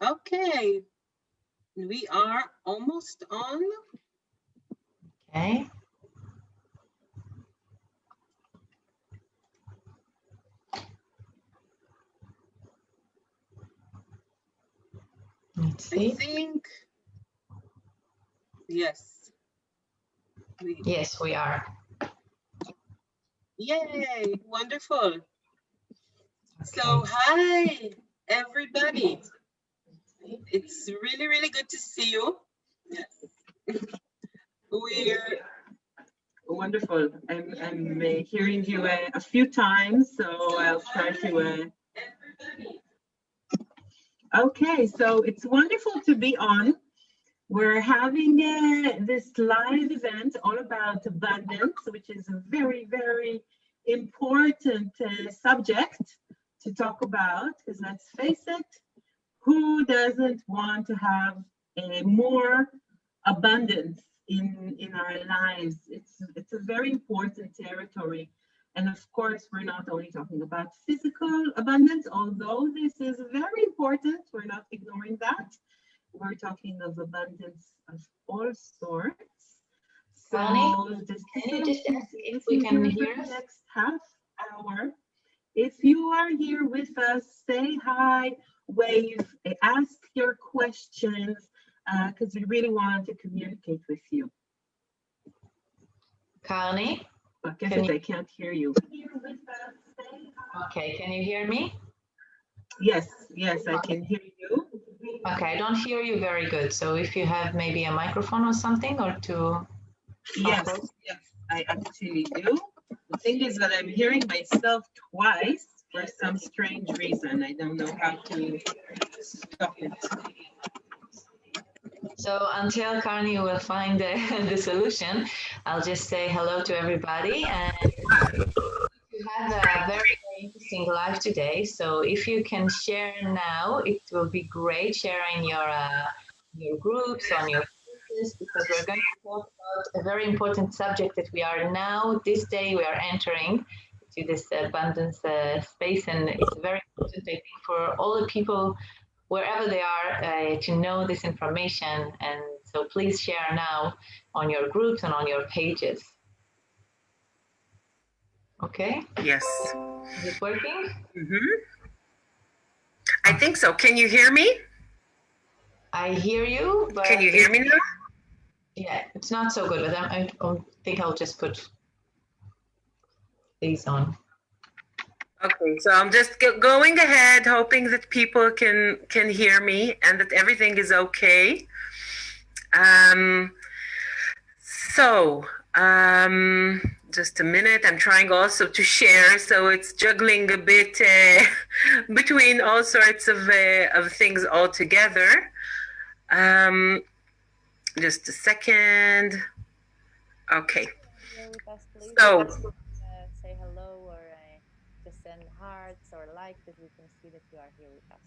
Okay, we are almost on. Okay. Let's see. I think, yes. Yes, we are. Yay, wonderful. Okay. So, hi, everybody. It's really, really good to see you. Yes. We're wonderful. I'm hearing you a few times, so I'll try to. Okay, so it's wonderful to be on. We're having this live event all about abundance, which is a very, very important subject to talk about, because let's face it, who doesn't want to have more abundance in our lives? It's a very important territory. And of course, we're not only talking about physical abundance, although this is very important, we're not ignoring that. We're talking of abundance of all sorts. So Karni, can you just ask if we can hear us? Next half hour. If you are here with us, say hi, wave, ask your questions, because we really want to communicate with you. Karni? I can't hear you. Okay, can you hear me? Yes, I can hear you. Okay, I don't hear you very good. So if you have maybe a microphone or something or to... Yes, I actually do. The thing is that I'm hearing myself twice for some strange reason. I don't know how to stop it. So until Karni will find the solution, I'll just say hello to everybody. And we have a very, very interesting live today. So if you can share now, it will be great sharing your groups, on your courses, because we're going to talk about a very important subject that we are now, this day, we are entering to this abundance space. And it's very important, I think, for all the people wherever they are to know this information. And so please share now on your groups and on your pages. Okay? Yes. Is it working? Mm-hmm. I think so. Can you hear me? I hear you, but... Can you hear me now? Yeah, it's not so good, but I think I'll just put these on. Okay, so I'm just going ahead, hoping that people can hear me and that everything is okay. Just a minute. I'm trying also to share, so it's juggling a bit between all sorts of things all together. Just a second. Okay. So. Say hello or just send hearts or like that we can see that you are here with us.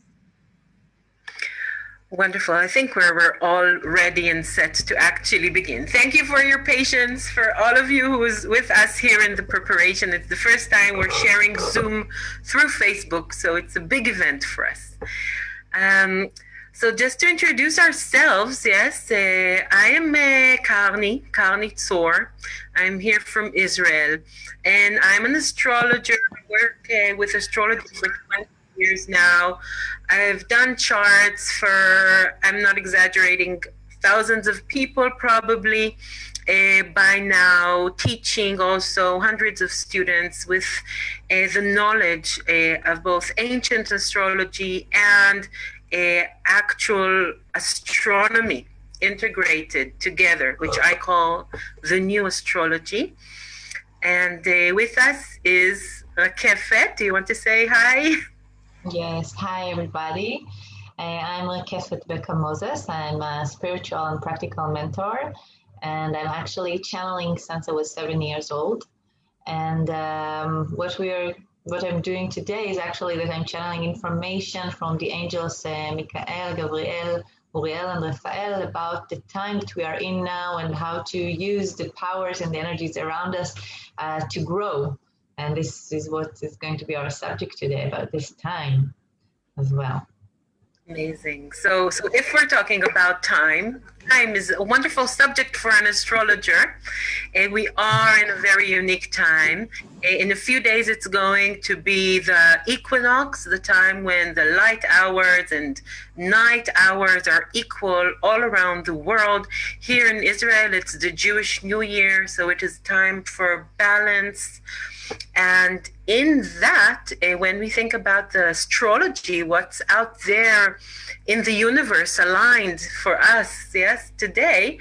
Wonderful. I think we're all ready and set to actually begin. Thank you for your patience, for all of you who's with us here in the preparation. It's the first time we're sharing Zoom through Facebook, so it's a big event for us. So just to introduce ourselves, yes, I am Karni Zor. I'm here from Israel, and I'm an astrologer. I work with astrology for 20 years now. I've done charts for, I'm not exaggerating, thousands of people probably by now, teaching also hundreds of students with the knowledge of both ancient astrology and actual astronomy integrated together, which I call the new astrology. And with us is Rakefet. Do you want to say hi? Yes, hi everybody. I'm Rakefet Beka Moses. I'm a spiritual and practical mentor, and I'm actually channeling since I was 7 years old. And what I'm doing today is actually that I'm channeling information from the angels Michael, Gabriel, Uriel, and Raphael about the time that we are in now and how to use the powers and the energies around us to grow. And this is what is going to be our subject today, about this time as well. Amazing. So if we're talking about time, time is a wonderful subject for an astrologer. And we are in a very unique time. In a few days, it's going to be the equinox, the time when the light hours and night hours are equal all around the world. Here in Israel, it's the Jewish New Year, so it is time for balance. And in that, when we think about the astrology, what's out there in the universe aligned for us, yes, today,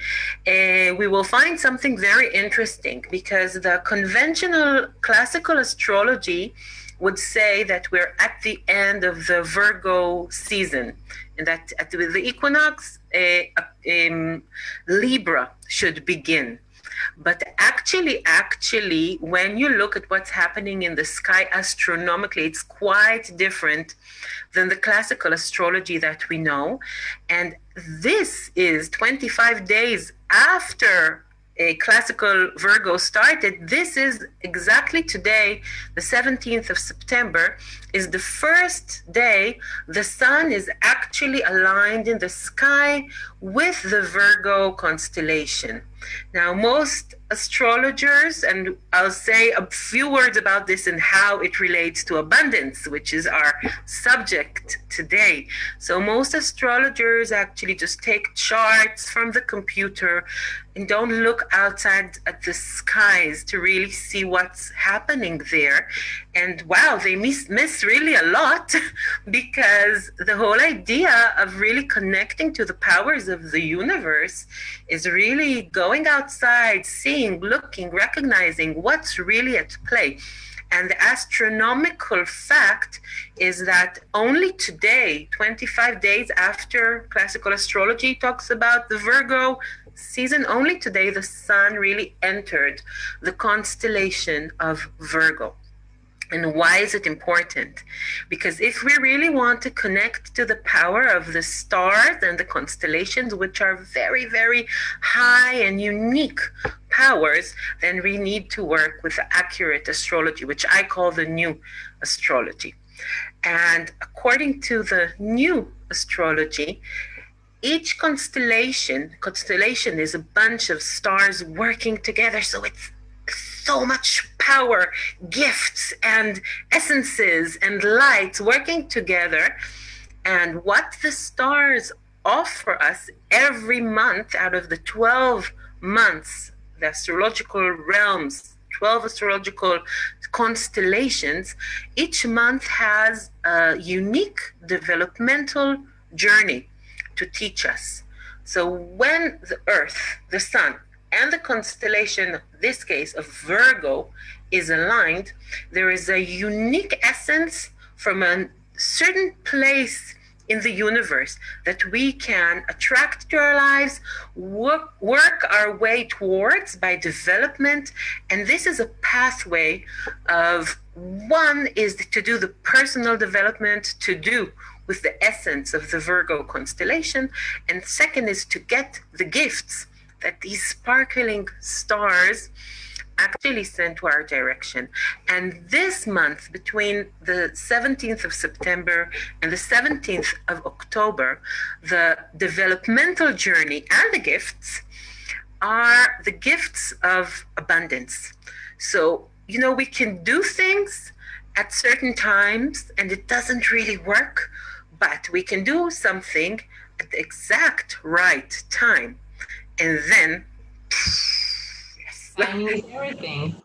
we will find something very interesting, because the conventional classical astrology would say that we're at the end of the Virgo season, and that at the equinox, Libra should begin. But actually, when you look at what's happening in the sky astronomically, it's quite different than the classical astrology that we know. And this is 25 days after a classical Virgo started. This is exactly today, the 17th of September, is the first day the sun is actually aligned in the sky with the Virgo constellation. Now, most astrologers, and I'll say a few words about this and how it relates to abundance, which is our subject today. So most astrologers actually just take charts from the computer and don't look outside at the skies to really see what's happening there. And wow, they miss really a lot, because the whole idea of really connecting to the powers of the universe is really going outside, seeing, looking, recognizing what's really at play. And the astronomical fact is that only today, 25 days after classical astrology talks about the Virgo season, only today the sun really entered the constellation of Virgo. And why is it important? Because if we really want to connect to the power of the stars and the constellations, which are very, very high and unique powers, then we need to work with accurate astrology, which I call the new astrology. And according to the new astrology, each constellation is a bunch of stars working together. So it's so much power, gifts, and essences and lights working together. And what the stars offer us every month out of the 12 months, the astrological realms, 12 astrological constellations, each month has a unique developmental journey to teach us. So when the Earth, the Sun, and the constellation, this case of Virgo, is aligned, there is a unique essence from a certain place in the universe that we can attract to our lives, work our way towards by development. And this is a pathway of, one is to do the personal development to do with the essence of the Virgo constellation, and second is to get the gifts that these sparkling stars actually sent to our direction. And this month, between the 17th of September and the 17th of October, the developmental journey and the gifts are the gifts of abundance. So, you know, we can do things at certain times and it doesn't really work, but we can do something at the exact right time. And then, yes. Timing is everything.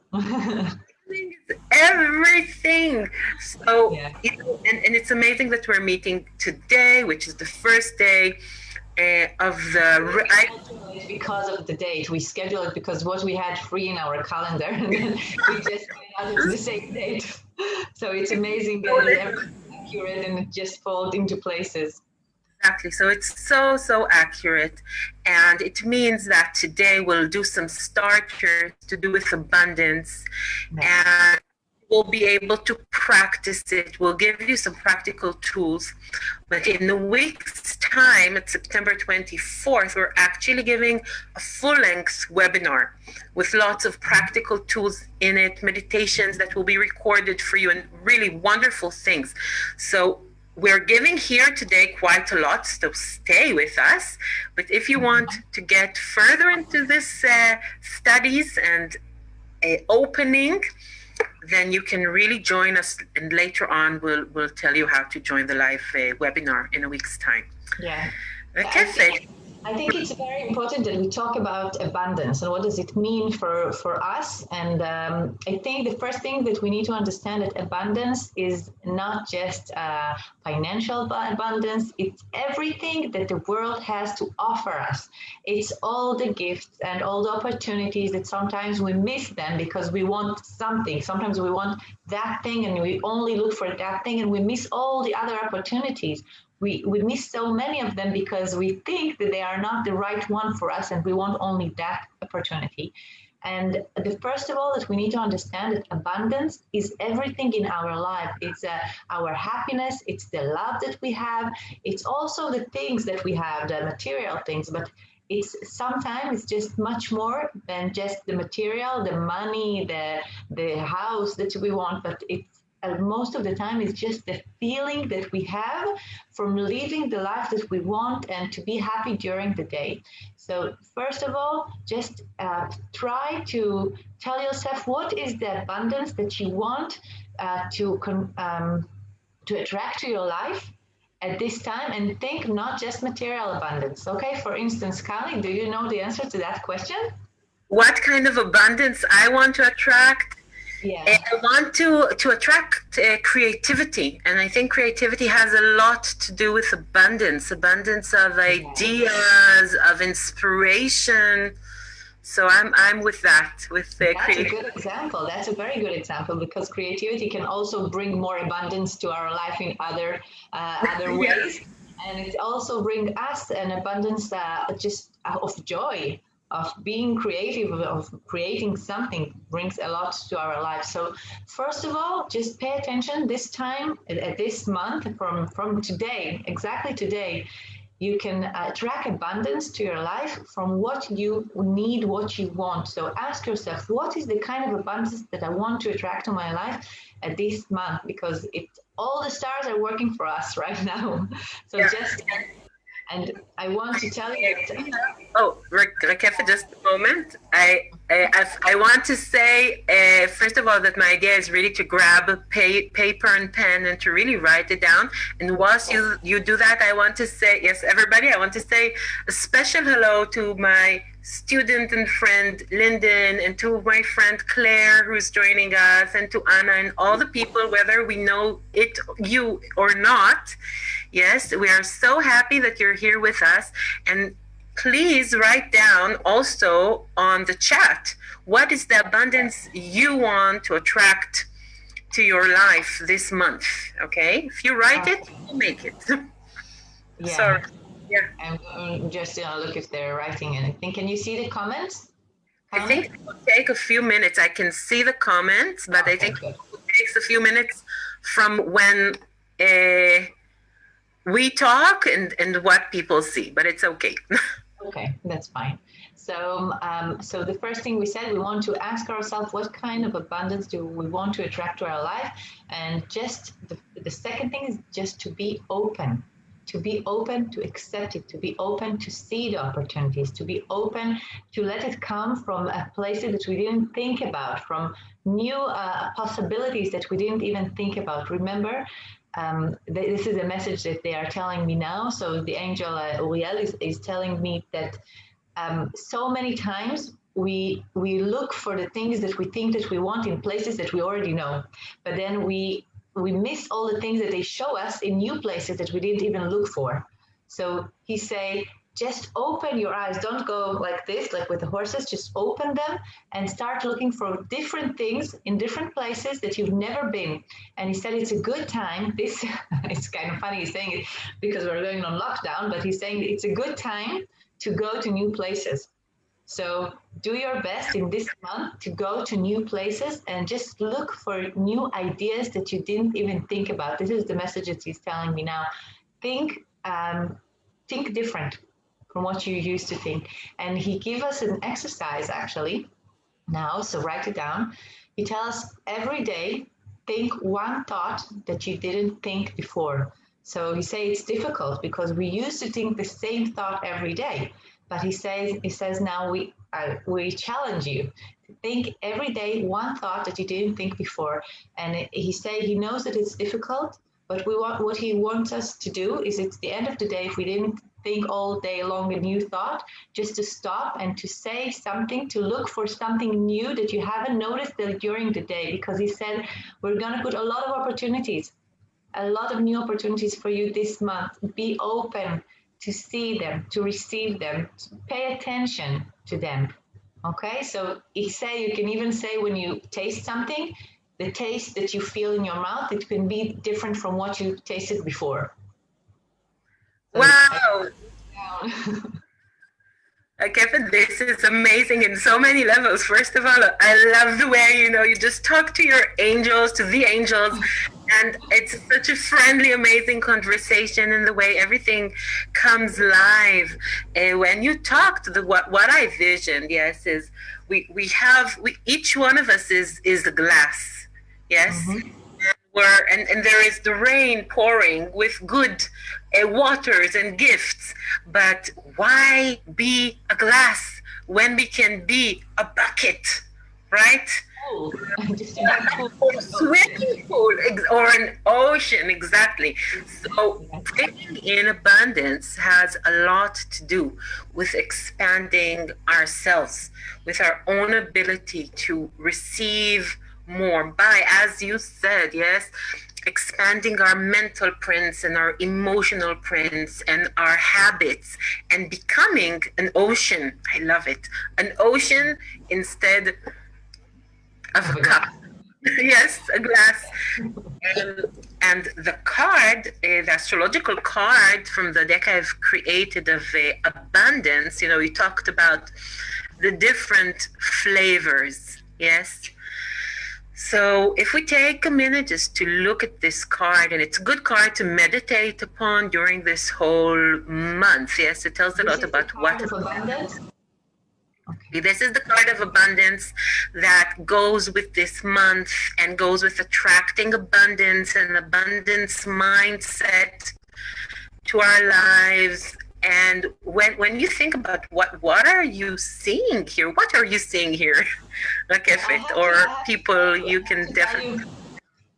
Everything. So, yeah. You know, and it's amazing that we're meeting today, which is the first day of the... Because of the date. We scheduled it because what we had free in our calendar, and then we just went out of the same date. So it's amazing that everything's accurate and it just falls into places. Exactly. So it's so accurate. And it means that today we'll do some starters to do with abundance. And we'll be able to practice it. We'll give you some practical tools. But in a week's time, at September 24th, we're actually giving a full-length webinar with lots of practical tools in it, meditations that will be recorded for you, and really wonderful things. So we're giving here today quite a lot, so stay with us. But if you want to get further into this studies and opening, then you can really join us, and later on we'll tell you how to join the live webinar in a week's time. Yeah. Okay. I think it's very important that we talk about abundance and what does it mean for us. And I think the first thing that we need to understand that abundance is not just financial abundance, it's everything that the world has to offer us. It's all the gifts and all the opportunities that sometimes we miss them because we want something. Sometimes we want that thing and we only look for that thing and we miss all the other opportunities. We miss so many of them because we think that they are not the right one for us and we want only that opportunity. And the first of all that we need to understand that abundance is everything in our life. It's our happiness, it's the love that we have, it's also the things that we have, the material things, but it's sometimes it's just much more than just the material, the money, the house that we want, but it's most of the time it's just the feeling that we have from living the life that we want and to be happy during the day. So first of all, just try to tell yourself what is the abundance that you want to attract to your life at this time, and think not just material abundance. Okay, for instance, Kali, do you know the answer to that question? What kind of abundance I want to attract? Yeah. I want to attract creativity, and I think creativity has a lot to do with abundance of ideas, of inspiration. So I'm with that, with That's a good example. That's a very good example because creativity can also bring more abundance to our life in other ways, and it also brings us an abundance just of joy. Of being creative, of creating something brings a lot to our life. So first of all, just pay attention this time, at this month, from today, exactly today, you can attract abundance to your life from what you need, what you want. So ask yourself, what is the kind of abundance that I want to attract to my life at this month? Because all the stars are working for us right now. So and I want to tell you that. Oh, Rakefet, just a moment. I want to say, first of all, that my idea is really to grab a paper and pen and to really write it down. And whilst you do that, I want to say, yes, everybody, I want to say a special hello to my student and friend Lyndon, and to my friend Claire, who's joining us, and to Anna, and all the people, whether we know you or not. Yes, we are so happy that you're here with us. And please write down also on the chat, what is the abundance you want to attract to your life this month? Okay, if you write it, you make it. Yeah. So, yeah. I'm just look if they're writing anything. Can you see the comments? I think it will take a few minutes. I can see the comments, but I think it takes a few minutes from when we talk and what people see, but it's okay. Okay, that's fine. So, so the first thing we said, we want to ask ourselves what kind of abundance do we want to attract to our life, and just the second thing is just to be open to accept it, to be open to see the opportunities, to be open to let it come from a place that we didn't think about, from new possibilities that we didn't even think about. Remember, this is a message that they are telling me now. So the angel Uriel is telling me that so many times we look for the things that we think that we want in places that we already know, but then we miss all the things that they show us in new places that we didn't even look for. So he say, just open your eyes. Don't go like this, like with the horses. Just open them and start looking for different things in different places that you've never been. And he said it's a good time. This it's kind of funny he's saying it because we're going on lockdown, but he's saying it's a good time to go to new places. So do your best in this month to go to new places and just look for new ideas that you didn't even think about. This is the message that he's telling me now. Think different from what you used to think. And he gave us an exercise actually now, so write it down. He tells us every day, think one thought that you didn't think before. So he say it's difficult because we used to think the same thought every day, but he says now we challenge you to think every day one thought that you didn't think before. And he knows that it's difficult, but what he wants us to do is, it's the end of the day, if we didn't think all day long a new thought, just to stop and to say something, to look for something new that you haven't noticed during the day, because he said we're going to put a lot of opportunities, a lot of new opportunities for you this month. Be open to see them, to receive them, to pay attention to them. Okay, so you can even say when you taste something, the taste that you feel in your mouth, it can be different from what you tasted before. So wow. Kevin, this is amazing in so many levels. First of all, I love the way, you just talk to your angels, to the angels, and it's such a friendly, amazing conversation, and the way everything comes live. When you talk to what I visioned, yes, is we each one of us is a glass, yes. Mm-hmm. And there is the rain pouring with good waters and gifts, but why be a glass when we can be a bucket, right? Or a swimming pool or an ocean, exactly. So bringing in abundance has a lot to do with expanding ourselves, with our own ability to receive more by, as you said, yes, expanding our mental prints and our emotional prints and our habits, and becoming an ocean. I love it. An ocean instead of a cup. Yes, a glass. And the card, the astrological card from the deck I've created of abundance, we talked about the different flavors, yes? So if we take a minute just to look at this card, and it's a good card to meditate upon during this whole month. Yes, it tells a lot about what abundance. Okay. This is the card of abundance that goes with this month and goes with attracting abundance and abundance mindset to our lives. And when you think about what are you seeing here? What are you seeing here, Rakefet, or people? You can definitely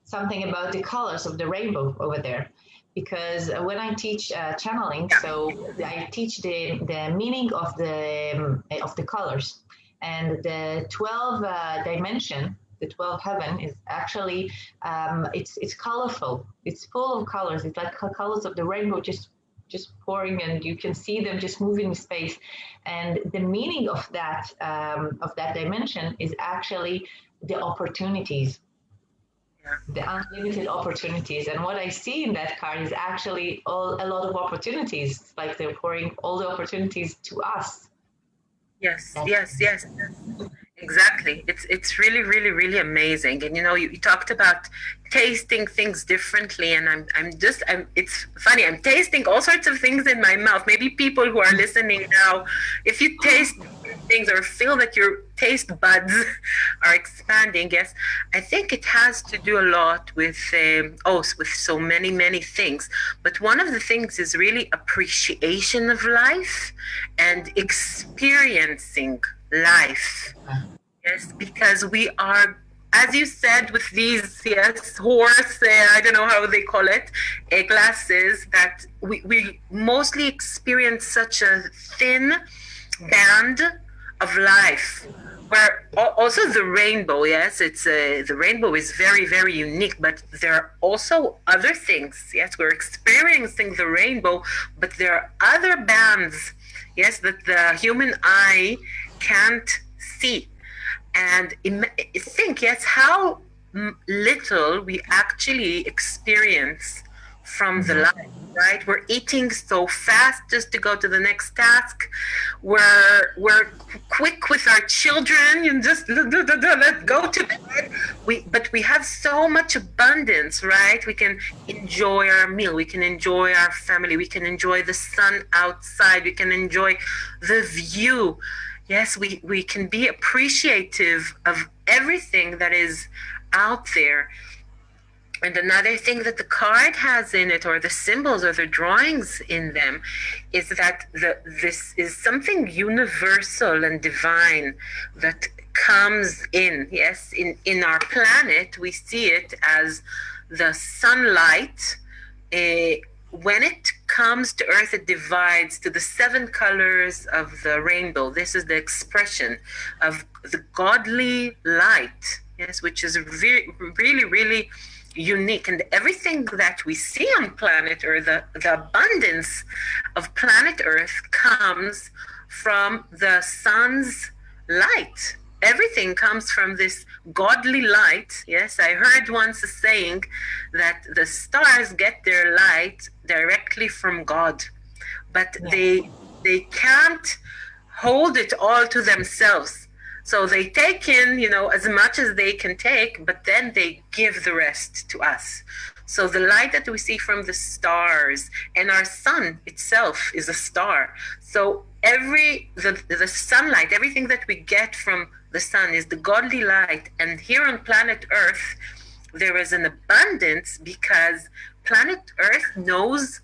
something about the colors of the rainbow over there, because when I teach channeling, so I teach the meaning of the colors, and the 12 dimension, the 12 heaven is actually it's colorful. It's full of colors. It's like colors of the rainbow, just pouring, and you can see them just moving in space. And the meaning of that dimension is actually the opportunities, the unlimited opportunities. And what I see in that card is actually a lot of opportunities, like they're pouring all the opportunities to us. Yes. Exactly. It's really, really, really amazing. And you talked about tasting things differently, and it's funny, I'm tasting all sorts of things in my mouth. Maybe people who are listening now, if you taste things or feel that your taste buds are expanding, yes, I think it has to do a lot with with so many things. But one of the things is really appreciation of life and experiencing life. Yes, because we are, as you said, with these, yes, horse, I don't know how they call it, glasses, that we mostly experience such a thin band of life. Where also the rainbow, yes, the rainbow is very, very unique, but there are also other things. Yes, we're experiencing the rainbow, but there are other bands, yes, that the human eye can't see. And think, yes, how little we actually experience from the life, right? We're eating so fast just to go to the next task. We're quick with our children and just let's go to bed. But we have so much abundance, right? We can enjoy our meal. We can enjoy our family. We can enjoy the sun outside. We can enjoy the view. Yes, we can be appreciative of everything that is out there. And another thing that the card has in it, or the symbols or the drawings in them, is that this is something universal and divine that comes in. Yes, in our planet, we see it as the sunlight. When it comes to Earth, it divides to the 7 colors of the rainbow. This is the expression of the godly light, yes, which is really, really unique. And everything that we see on planet Earth, the abundance of planet Earth comes from the sun's light. Everything comes from this godly light. Yes, I heard once a saying that the stars get their light directly from God, but they can't hold it all to themselves. So they take in, as much as they can take, but then they give the rest to us. So the light that we see from the stars, and our sun itself is a star. So the sunlight, everything that we get from the sun is the godly light. And here on planet Earth, there is an abundance because planet Earth knows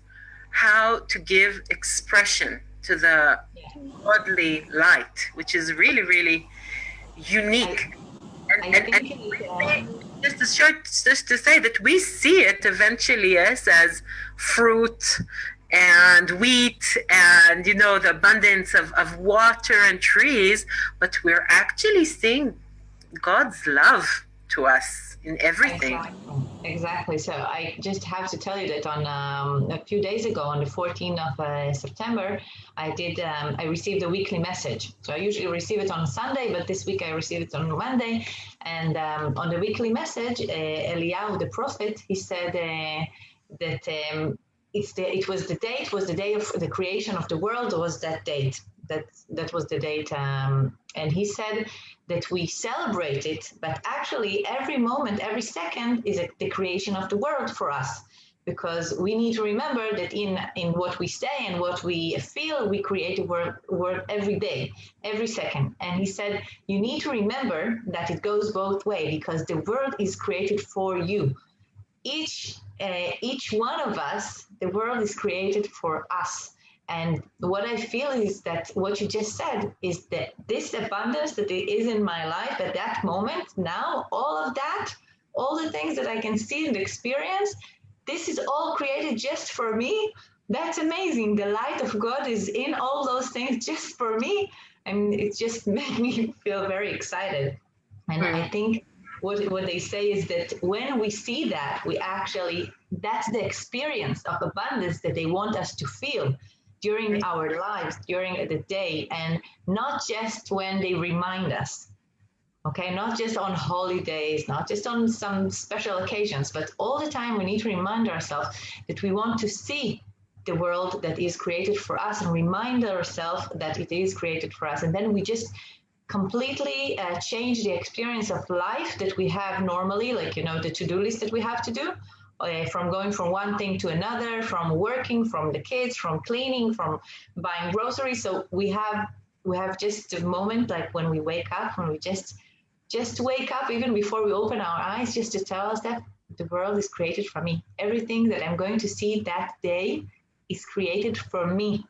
how to give expression to the godly light, which is really, really unique. Just to say that we see it eventually as fruit and wheat and the abundance of water and trees, but we're actually seeing God's love to us in everything. Exactly. So I just have to tell you that on a few days ago, on the 14th of September, I received a weekly message. So I usually receive it on Sunday, but this week I received it on Monday. And on the weekly message, Eliyahu, the prophet, he said that it was the day of the creation of the world. Was that date? That was the date. And he said that we celebrate it, but actually every moment, every second is the creation of the world for us, because we need to remember that in what we say and what we feel, we create a world every day, every second. And he said, you need to remember that it goes both ways, because the world is created for you. Each one of us, the world is created for us. And what I feel is that what you just said is that this abundance that is in my life at that moment, now, all of that, all the things that I can see and experience, this is all created just for me. That's amazing. The light of God is in all those things just for me. And it just made me feel very excited. And I think what they say is that when we see that, that's the experience of abundance that they want us to feel during our lives, during the day, and not just when they remind us, okay? Not just on holidays, not just on some special occasions, but all the time we need to remind ourselves that we want to see the world that is created for us and remind ourselves that it is created for us. And then we just completely change the experience of life that we have normally, like, the to-do list that we have to do, from going from one thing to another, from working, from the kids, from cleaning, from buying groceries. So we have just a moment, like when we wake up, when we just wake up, even before we open our eyes, just to tell us that the world is created for me. Everything that I'm going to see that day is created for me.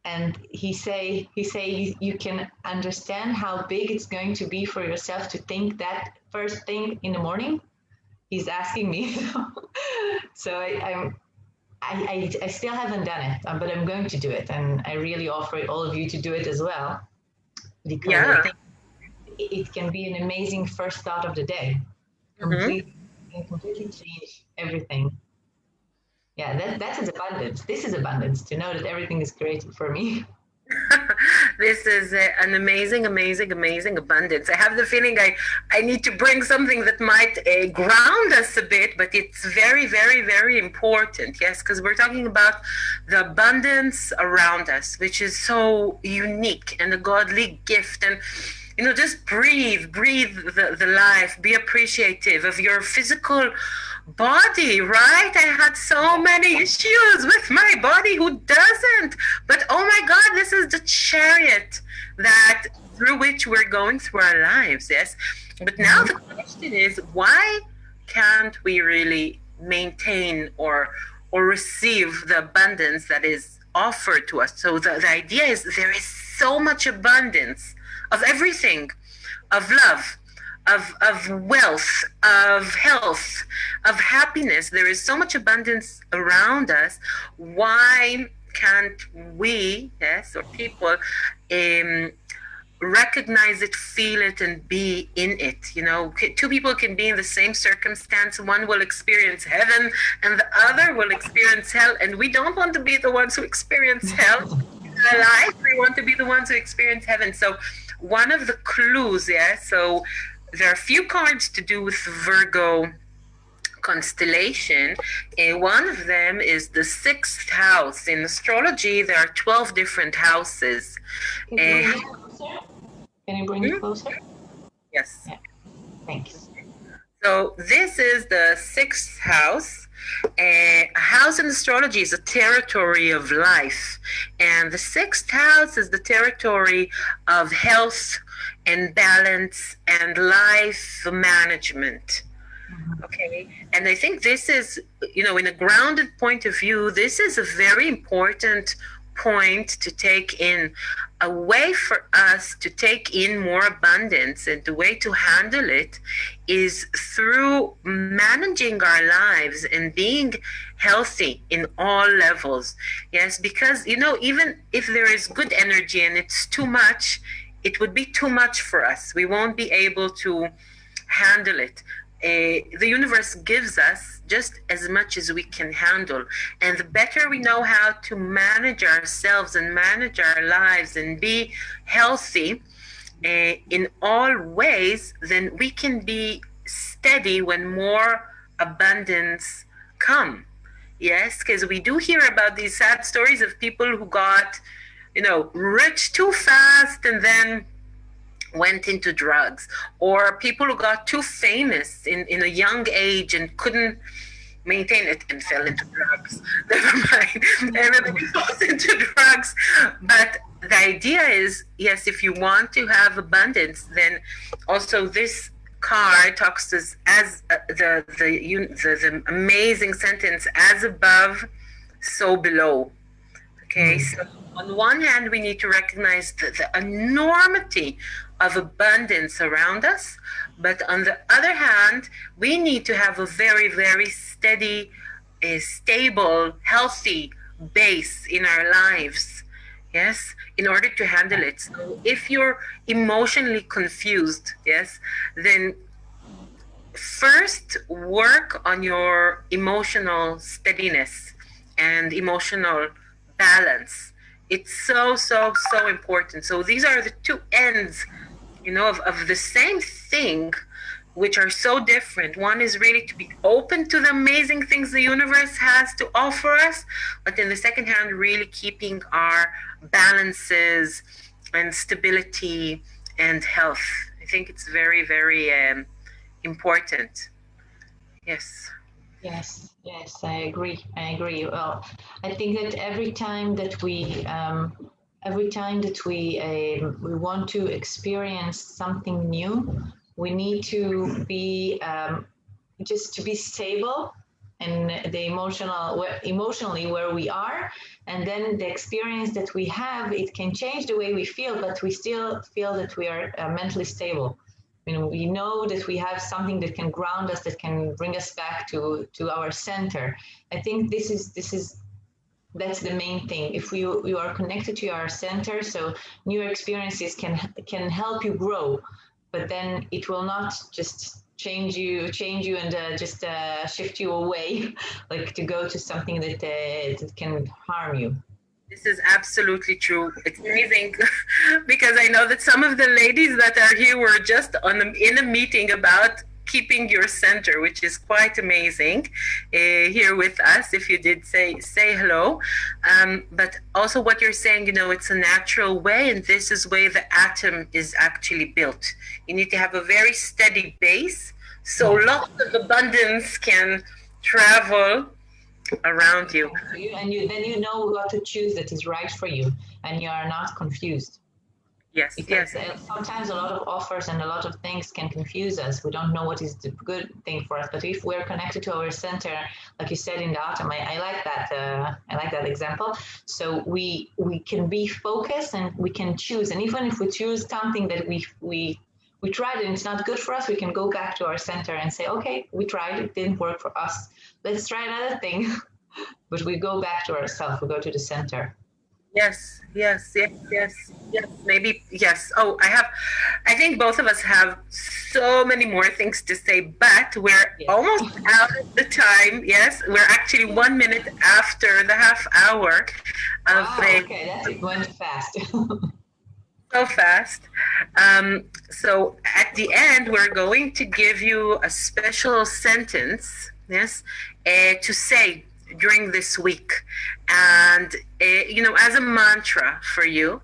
And he say you can understand how big it's going to be for yourself to think that first thing in the morning. He's asking me. So I still haven't done it, but I'm going to do it. And I really offer all of you to do it as well, because I think it can be an amazing first thought of the day. Completely change everything. Yeah, that's abundance. This is abundance, to know that everything is created for me. This is an amazing, amazing, amazing abundance. I have the feeling I need to bring something that might ground us a bit, but it's very, very, very important. Yes, because we're talking about the abundance around us, which is so unique and a godly gift. And just breathe the life, be appreciative of your physical body, right? I had so many issues with my body. Who doesn't? But oh my God, this is the chariot through which we're going through our lives. Yes. But now the question is, why can't we really maintain or receive the abundance that is offered to us. So the idea is there is so much abundance of everything, of love, of wealth, of health, of happiness. There is so much abundance around us. Why can't we, yes, or people, recognize it, feel it, and be in it? You know, two people can be in the same circumstance. One will experience heaven and the other will experience hell. And we don't want to be the ones who experience hell in our life. We want to be the ones who experience heaven. So one of the clues, so there are a few cards to do with Virgo constellation. One of them is the 6th house. In astrology, there are 12 different houses. Can you bring it closer? Yes. Yeah. Thanks. So this is the 6th house. A house in astrology is a territory of life, and the 6th house is the territory of health and balance and life management. Okay, and I think this is, you know, in a grounded point of view, this is a very important point to take in. A way for us to take in more abundance, and the way to handle it is through managing our lives and being healthy in all levels. Yes, because, you know, even if there is good energy and it's too much, it would be too much for us. We won't be able to handle it. The universe gives us just as much as we can handle. And the better we know how to manage ourselves and manage our lives and be healthy in all ways, then we can be steady when more abundance come. Yes, because we do hear about these sad stories of people who got, you know, rich too fast and then went into drugs, or people who got too famous in a young age and couldn't maintain it and fell into drugs. Never mind, everybody falls into drugs. But the idea is, yes, if you want to have abundance, then also this card talks to us as the amazing sentence, as above, so below. Okay, so on one hand, we need to recognize the enormity of abundance around us, but on the other hand, we need to have a very, very steady, stable, healthy base in our lives, yes, in order to handle it. So if you're emotionally confused, yes, then first work on your emotional steadiness and emotional balance. It's so important. So these are the two ends, you know, of the same thing, which are so different. One is really to be open to the amazing things the universe has to offer us, but in the second hand, really keeping our balances and stability and health. I think it's very, very important. Yes. Yes, I agree. Well, I think that every time that we want to experience something new, we need to be just to be stable and emotionally where we are, and then the experience that we have, it can change the way we feel, but we still feel that we are mentally stable. You know, we know that we have something that can ground us, that can bring us back to our center. I think that's the main thing. If you are connected to our center, so new experiences can help you grow, but then it will not just change you and just shift you away, like to go to something that can harm you. This is absolutely true. It's amazing because I know that some of the ladies that are here were just in a meeting about keeping your center, which is quite amazing, here with us. If you did say hello, but also what you're saying, you know, it's a natural way, and this is way the atom is actually built. You need to have a very steady base, so lots of abundance can travel around you, and then you know what to choose that is right for you, and you are not confused. Yes, Because yes. sometimes a lot of offers and a lot of things can confuse us. We don't know what is the good thing for us. But if we're connected to our center, like you said in the autumn, I like that. I like that example. So we can be focused and we can choose. And even if we choose something that we tried and it's not good for us, we can go back to our center and say, okay, we tried, it didn't work for us. Let's try another thing. But we go back to ourselves. We go to the center. Yes, yes, yes, yes, yes, maybe, yes. Oh, I think both of us have so many more things to say, but we're almost out of the time. Yes, we're actually 1 minute after the half hour of Okay, that went fast. so fast. So at the end, we're going to give you a special sentence, yes, to say during this week, and as a mantra for you.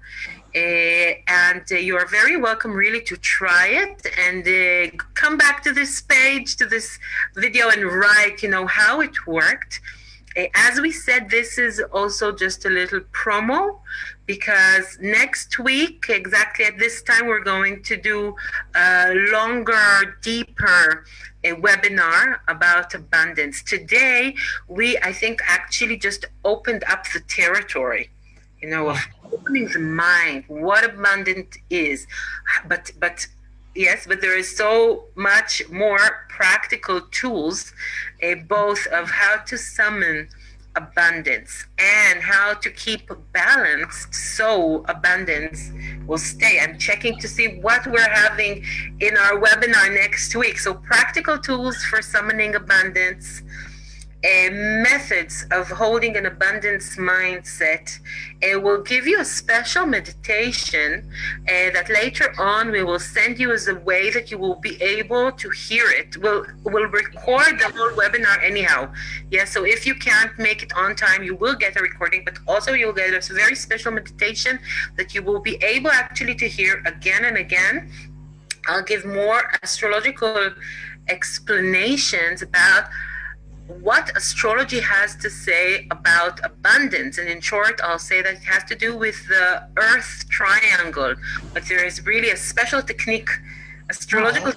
And you are very welcome, really, to try it and come back to this page, to this video, and write, how it worked. As we said, this is also just a little promo because next week, exactly at this time, we're going to do a longer, deeper webinar about abundance. Today, I think, actually just opened up the territory, of opening the mind, what abundant is. But yes, but there is so much more practical tools, both of how to summon abundance and how to keep balanced so abundance will stay. I'm checking to see what we're having in our webinar next week. So practical tools for summoning abundance, methods of holding an abundance mindset. We'll give you a special meditation that later on we will send you as a way that you will be able to hear it. We'll record the whole webinar anyhow. Yeah, so if you can't make it on time, you will get a recording, but also you'll get a very special meditation that you will be able actually to hear again and again. I'll give more astrological explanations about what astrology has to say about abundance. And in short, I'll say that it has to do with the Earth triangle. But there is really a special technique, astrological,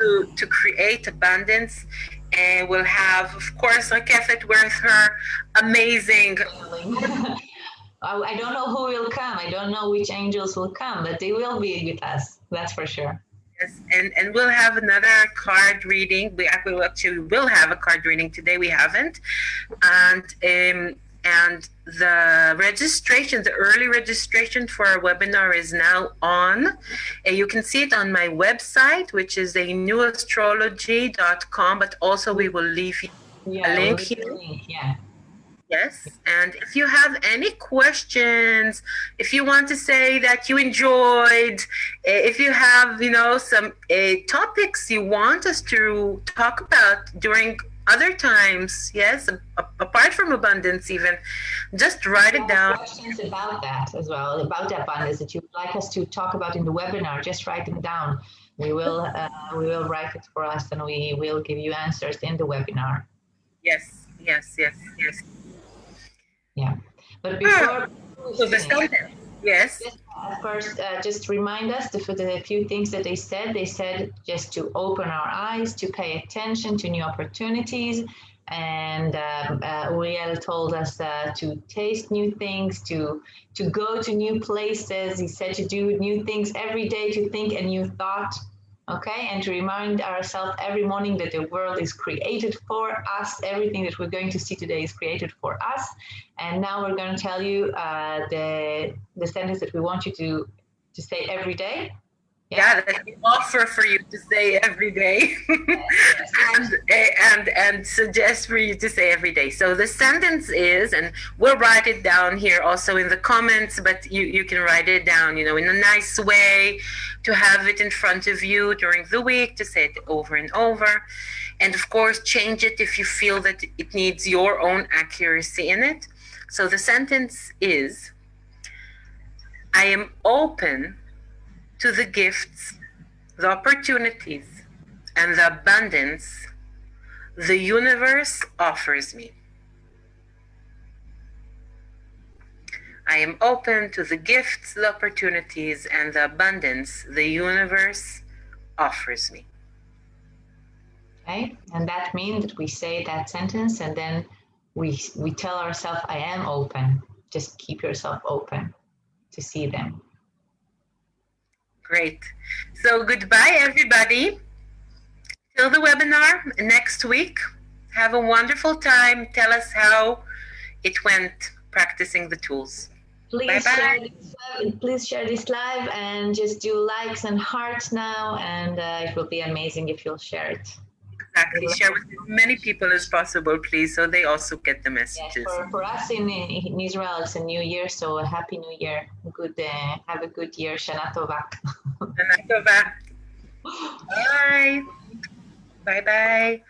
to create abundance. And we'll have, of course, Rakefet with her amazing. I don't know who will come. I don't know which angels will come, but they will be with us. That's for sure. Yes, and we'll have another card reading. We actually will have a card reading today. We haven't, and the registration, the early registration for our webinar is now on. You can see it on my website, which is a newastrology.com. But also we will leave you a link here. Yes, and if you have any questions, if you want to say that you enjoyed, if you have, some topics you want us to talk about during other times, yes, apart from abundance even, just write it down. Questions about that as well, about the abundance that you would like us to talk about in the webinar, just write them down. We will write it for us and we will give you answers in the webinar. Yes, yes, yes, yes. Yeah, but before yes. First, just remind us for the few things that they said. They said just to open our eyes, to pay attention to new opportunities, and Uriel told us to taste new things, to go to new places. He said to do new things every day, to think a new thought. Okay, and to remind ourselves every morning that the world is created for us. Everything that we're going to see today is created for us. And now we're going to tell you the sentence that we want you to say every day. Yeah, that we offer for you to say every day, and suggest for you to say every day. So the sentence is, and we'll write it down here also in the comments, but you can write it down, in a nice way, to have it in front of you during the week, to say it over and over. And of course, change it if you feel that it needs your own accuracy in it. So the sentence is, I am open to the gifts, the opportunities, and the abundance the universe offers me. I am open to the gifts, the opportunities, and the abundance the universe offers me. Okay, and that means that we say that sentence and then we tell ourselves, I am open. Just keep yourself open to see them. Great. So goodbye, everybody. Till the webinar next week. Have a wonderful time. Tell us how it went practicing the tools. Please Bye-bye. please share this live and just do likes and hearts now, and it will be amazing if you'll share it. Exactly. Share with as many people as possible, please, so they also get the messages. Yes, for us in Israel, it's a new year, so a happy new year. Good, have a good year. Shana Tova. Shana Tova. Bye. Bye-bye.